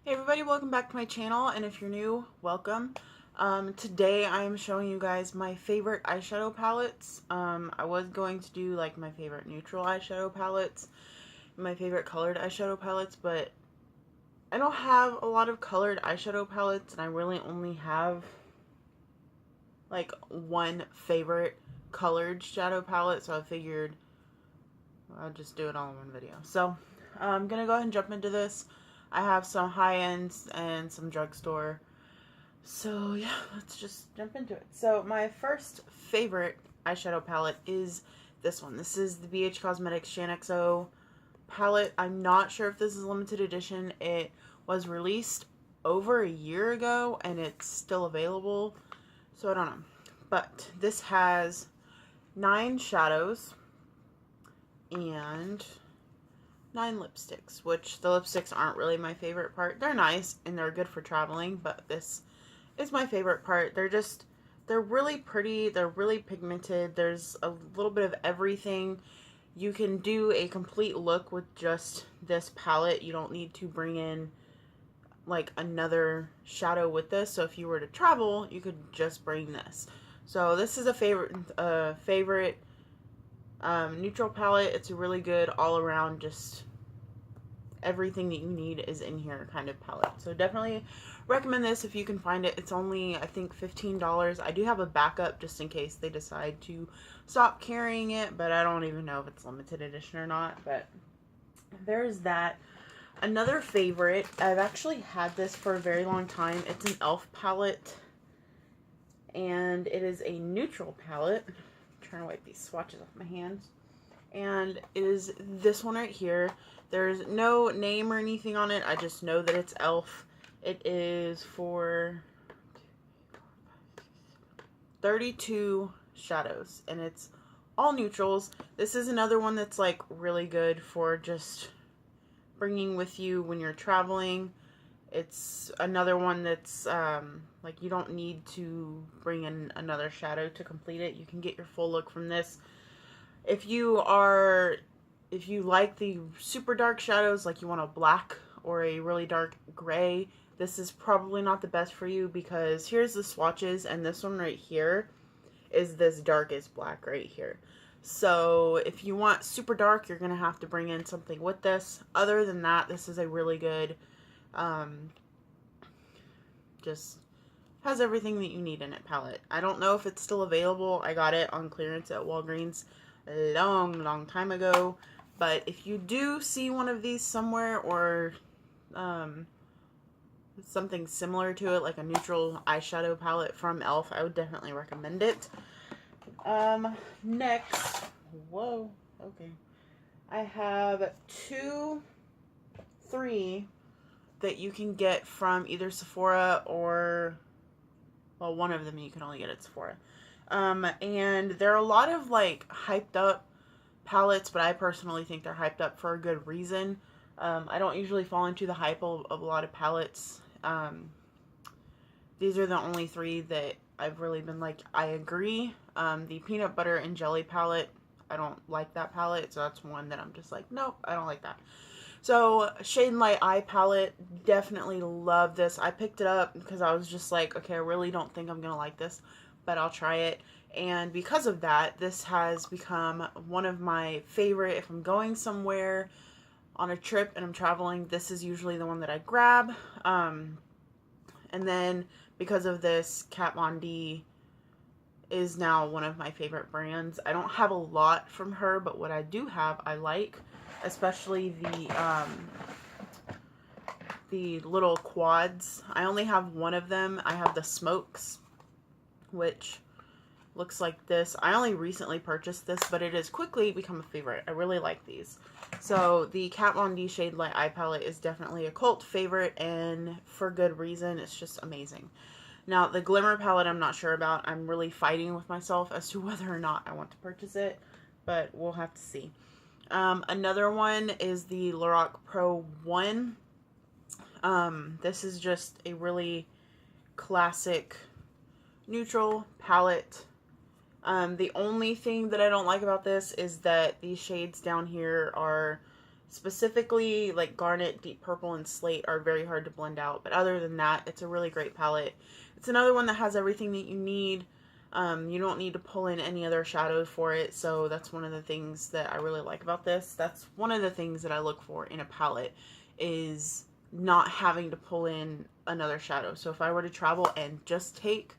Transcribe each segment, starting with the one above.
Hey everybody, welcome back to my channel, and if you're new, welcome. Today I am showing you guys my favorite eyeshadow palettes. I was going to do like my favorite neutral eyeshadow palettes, my favorite colored eyeshadow palettes, but I don't have a lot of colored eyeshadow palettes, and I really only have like one favorite colored shadow palette, so I figured I'll just do it all in one video. So I'm gonna go ahead and jump into this. I have some high ends and some drugstore. So yeah, let's just jump into it. So my first favorite eyeshadow palette is this one. This is the BH Cosmetics Shaaanxo palette. I'm not sure if this is limited edition. It was released over a year ago and it's still available. So I don't know. But this has 9 shadows and 9 lipsticks, which the lipsticks aren't really my favorite part. They're nice and they're good for traveling, but this is my favorite part. They're really pretty, they're really pigmented, there's a little bit of everything. You can do a complete look with just this palette. You don't need to bring in like another shadow with this. So if you were to travel, you could just bring this. So this is a favorite neutral palette. It's a really good all around, just everything that you need is in here kind of palette. So definitely recommend this if you can find it. It's only, I think, $15. I do have a backup just in case they decide to stop carrying it, but I don't even know if it's limited edition or not. But there's that. Another favorite, I've actually had this for a very long time. It's an e.l.f. palette, and it is a neutral palette. I'm trying to wipe these swatches off my hands. And it is this one right here. There's no name or anything on it. I just know that it's e.l.f. It is for 32 shadows, and it's all neutrals. This is another one that's like really good for just bringing with you when you're traveling. It's another one that's like you don't need to bring in another shadow to complete it. You can get your full look from this. If you like the super dark shadows, like you want a black or a really dark gray, this is probably not the best for you, because here's the swatches, and this one right here is this darkest black right here. So if you want super dark, you're going to have to bring in something with this. Other than that, this is a really good, just has everything that you need in it palette. I don't know if it's still available. I got it on clearance at Walgreens a long time ago. But if you do see one of these somewhere, or something similar to it, like a neutral eyeshadow palette from e.l.f., I would definitely recommend it. Next, whoa, okay. I have 3 that you can get from either Sephora or, well, one of them you can only get at Sephora. And there are a lot of like hyped up palettes, but I personally think they're hyped up for a good reason. I don't usually fall into the hype of a lot of palettes. These are the only 3 that I've really been like, I agree. The peanut butter and jelly palette, I don't like that palette, so that's one that I'm just like, nope, I don't like that. So Shade and Light Eye palette, definitely love this. I picked it up because I was just like, okay, I really don't think I'm gonna like this, but I'll try it. And because of that, this has become one of my favorite. If I'm going somewhere on a trip and I'm traveling, this is usually the one that I grab. And then because of this, Kat Von D is now one of my favorite brands. I don't have a lot from her, but what I do have, I like, especially the little quads. I only have one of them. I have the smokes, which looks like this. I only recently purchased this, but it has quickly become a favorite. I really like these. So the Kat Von D Shade Light Eye Palette is definitely a cult favorite, and for good reason. It's just amazing. Now, the Glimmer palette I'm not sure about. I'm really fighting with myself as to whether or not I want to purchase it, but we'll have to see. Another one is the Lorac Pro 1. This is just a really classic neutral palette. The only thing that I don't like about this is that these shades down here are Specifically, like Garnet, Deep Purple, and Slate are very hard to blend out. But other than that, it's a really great palette. It's another one that has everything that you need. You don't need to pull in any other shadows for it. So that's one of the things that I really like about this. That's one of the things that I look for in a palette, is not having to pull in another shadow. So if I were to travel and just take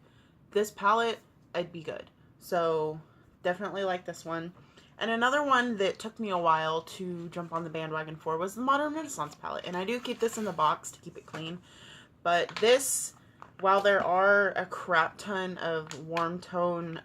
this palette, I'd be good. So definitely like this one. And another one that took me a while to jump on the bandwagon for was the Modern Renaissance palette. And I do keep this in the box to keep it clean. But this, while there are a crap ton of warm tone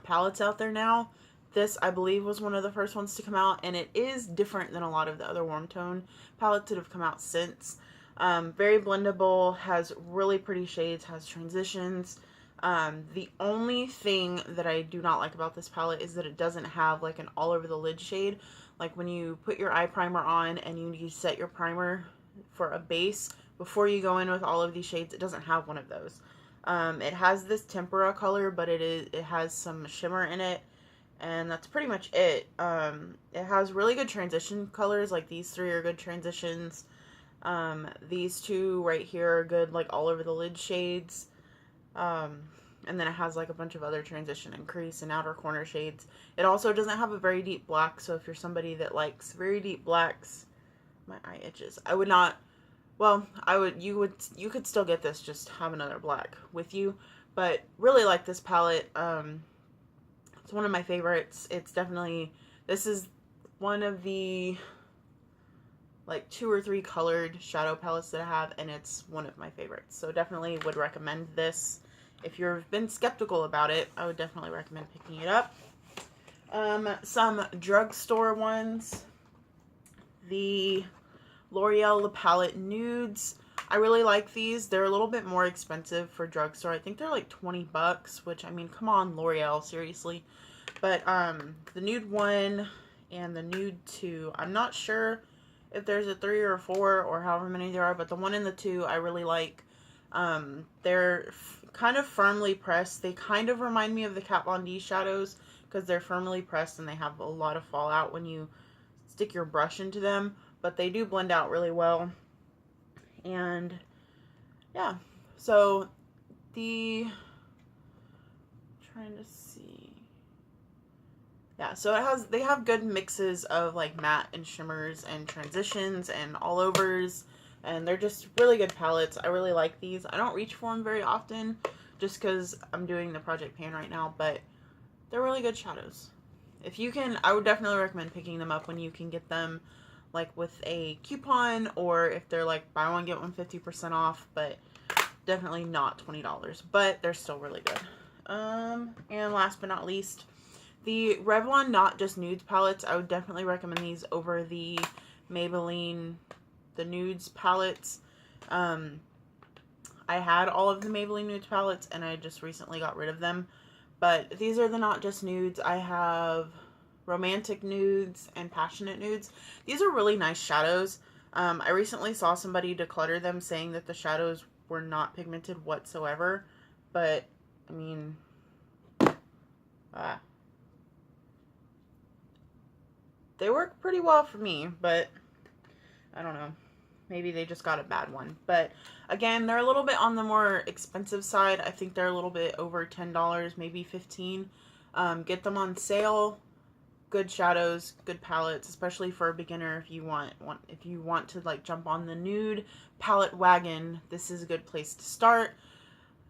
palettes out there now, this, I believe, was one of the first ones to come out. And it is different than a lot of the other warm tone palettes that have come out since. Very blendable, has really pretty shades, has transitions. The only thing that I do not like about this palette is that it doesn't have like an all over the lid shade. Like when you put your eye primer on and you need to set your primer for a base before you go in with all of these shades, it doesn't have one of those. It has this tempera color, but it has some shimmer in it, and that's pretty much it. It has really good transition colors, like these three are good transitions. These two right here are good, like all over the lid shades. And then it has like a bunch of other transition and crease and outer corner shades. It also doesn't have a very deep black, so if you're somebody that likes very deep blacks, my eye itches. I would not, well, you could still get this, just have another black with you, but really like this palette. It's one of my favorites. It's definitely, this is one of the like 2 or 3 colored shadow palettes that I have, and it's one of my favorites. So definitely would recommend this. If you've been skeptical about it, I would definitely recommend picking it up. Some drugstore ones. The L'Oreal La Palette Nudes. I really like these. They're a little bit more expensive for drugstore. I think they're like 20 bucks, which, I mean, come on, L'Oreal, seriously. But the Nude 1 and the Nude 2, I'm not sure if there's a 3 or a 4 or however many there are, but the 1 and the 2 I really like. They're kind of firmly pressed. They kind of remind me of the Kat Von D shadows because they're firmly pressed and they have a lot of fallout when you stick your brush into them, but they do blend out really well. And yeah, so trying to see. Yeah, so they have good mixes of like matte and shimmers and transitions and all overs. And they're just really good palettes. I really like these. I don't reach for them very often just because I'm doing the Project Pan right now, but they're really good shadows. If you can, I would definitely recommend picking them up when you can get them like with a coupon, or if they're like buy one get one 50% off, but definitely not $20, but they're still really good. And last but not least, the Revlon Not Just Nudes palettes. I would definitely recommend these over the Maybelline the Nudes palettes. I had all of the Maybelline Nudes palettes and I just recently got rid of them, but these are the Not Just Nudes. I have Romantic Nudes and Passionate Nudes. These are really nice shadows. I recently saw somebody declutter them saying that the shadows were not pigmented whatsoever, but I mean, they work pretty well for me, but I don't know. Maybe they just got a bad one. But again, they're a little bit on the more expensive side. I think they're a little bit over $10, maybe $15. Get them on sale. Good shadows, good palettes, especially for a beginner. If you want to like jump on the nude palette wagon, this is a good place to start.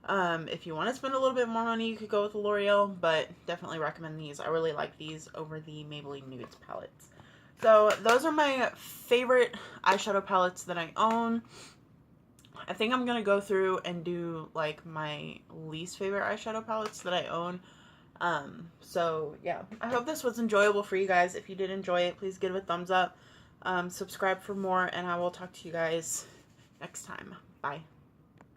If you want to spend a little bit more money, you could go with the L'Oreal, but definitely recommend these. I really like these over the Maybelline Nudes palettes. So those are my favorite eyeshadow palettes that I own. I think I'm going to go through and do like my least favorite eyeshadow palettes that I own. So yeah, I hope this was enjoyable for you guys. If you did enjoy it, please give it a thumbs up. Subscribe for more, and I will talk to you guys next time. Bye.